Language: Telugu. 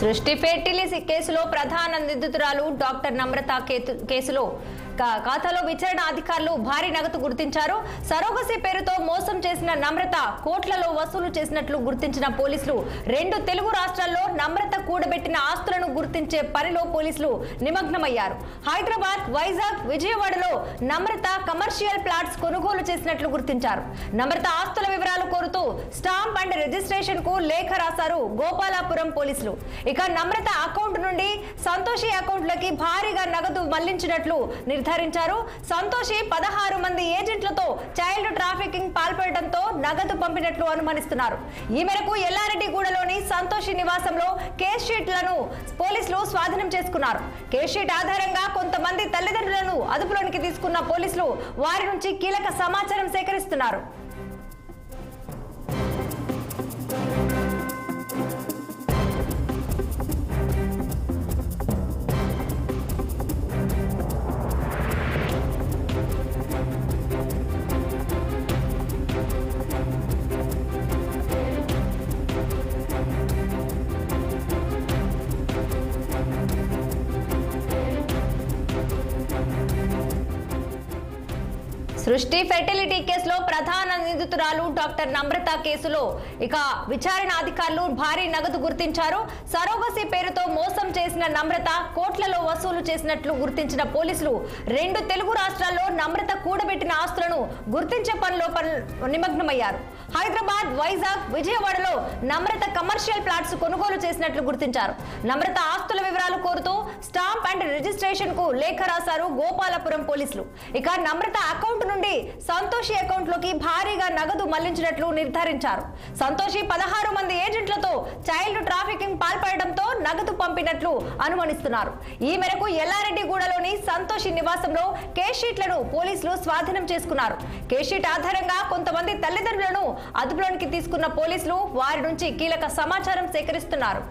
సృష్టి ఫెర్టిలిటీ కేసులో ప్రధాన నిందితురాలు డాక్టర్ నమ్రత కేసులో ఖాతాలో విచారణ అధికారులు భారీ నగదు గుర్తించారు. సరోగసి పేరుతో మోసం చేసిన నమ్రత కోట్లలో వసూలు చేసినట్లు గుర్తించిన పోలీసులు 2 తెలుగు రాష్ట్రాల్లో నమ్రత కూడబెట్టిన ఆస్తులను గుర్తించే పనిలో పోలీసులు నిమగ్నమయ్యారు. హైదరాబాద్, వైజాగ్, విజయవాడలో నమ్రత కమర్షియల్ ప్లాట్స్ కొనుగోలు చేసినట్లు గుర్తించారు. నమ్రత ఆస్తుల వివరాలు కోరుతూ స్టాంప్ అండ్ రిజిస్ట్రేషన్ కు లేఖ రాశారు గోపాలాపురం పోలీసులు. ఇక నమ్రత అకౌంట్ నుండి సంతోషి అకౌంట్లకి భారీగా నగదు మళ్లించినట్లు నిర్ధారించారు. సంతోషి 16 మంది ఏజెంట్లతో చైల్డ్ ట్రాఫికింగ్ పాల్పడడంతో నగదు పంపినట్లు అనుమానిస్తున్నారు. ఈ మేరకు ఎల్లారెడ్డిగూడలోని సంతోషి నివాసంలో కేస్ షీట్లను పోలీసులు స్వాధీనం చేసుకున్నారు. కేస్ షీట్ ఆధారంగా కొంతమంది తల్లిదండ్రులను అదుపులోనికి తీసుకున్న పోలీసులు వారి నుంచి కీలక సమాచారం సేకరిస్తున్నారు. సృష్టి ఫెర్టిలిటీ కేసులో ప్రధాన నిందితురాలు డాక్టర్ నమ్రత కేసులో విచారణ అధికారులు భారీ నగదు గుర్తించారు. సరోగసి పేరుతో మోసం చేసిన నమ్రత కోట్లలో వసూలు చేసినట్లు గుర్తించిన పోలీసులు 2 తెలుగు రాష్ట్రాల్లో నమ్రత కూడబెట్టిన ఆస్తులను గుర్తించే పనిలో నిమగ్నమయ్యారు. హైదరాబాద్, వైజాగ్, విజయవాడలో నమ్రత కమర్షియల్ ప్లాట్స్ కొనుగోలు చేసినట్లు గుర్తించారు. నమ్రత ఆస్తుల వివరాలు కోరుతూ స్టాంప్ అండ్ రిజిస్ట్రేషన్ కు లేఖ రాశారు గోపాలపురం పోలీసులు. ఇక నమ్రత అకౌంట్ నుండి సంతోషి అకౌంట్ లోకి భారీగా నగదు మళ్లించినట్లు నిర్ధారించారు. సంతోషి 16 మంది ఏజెంట్లతో చైల్డ్ ట్రాఫికింగ్ పాల్పడడంతో నగదు పంపినట్లు అనుమానిస్తున్నారు. ఈ మేరకు ఎల్లారెడ్డిగూడలోని సంతోషి నివాసంలో కేస్ షీట్లను పోలీసులు స్వాధీనం చేసుకున్నారు. కేస్ షీట్ ఆధారంగా కొంతమంది తల్లిదండ్రులను అదుపులోనికి తీసుకున్న పోలీసులు వారి నుంచి కీలక సమాచారం సేకరిస్తున్నారు.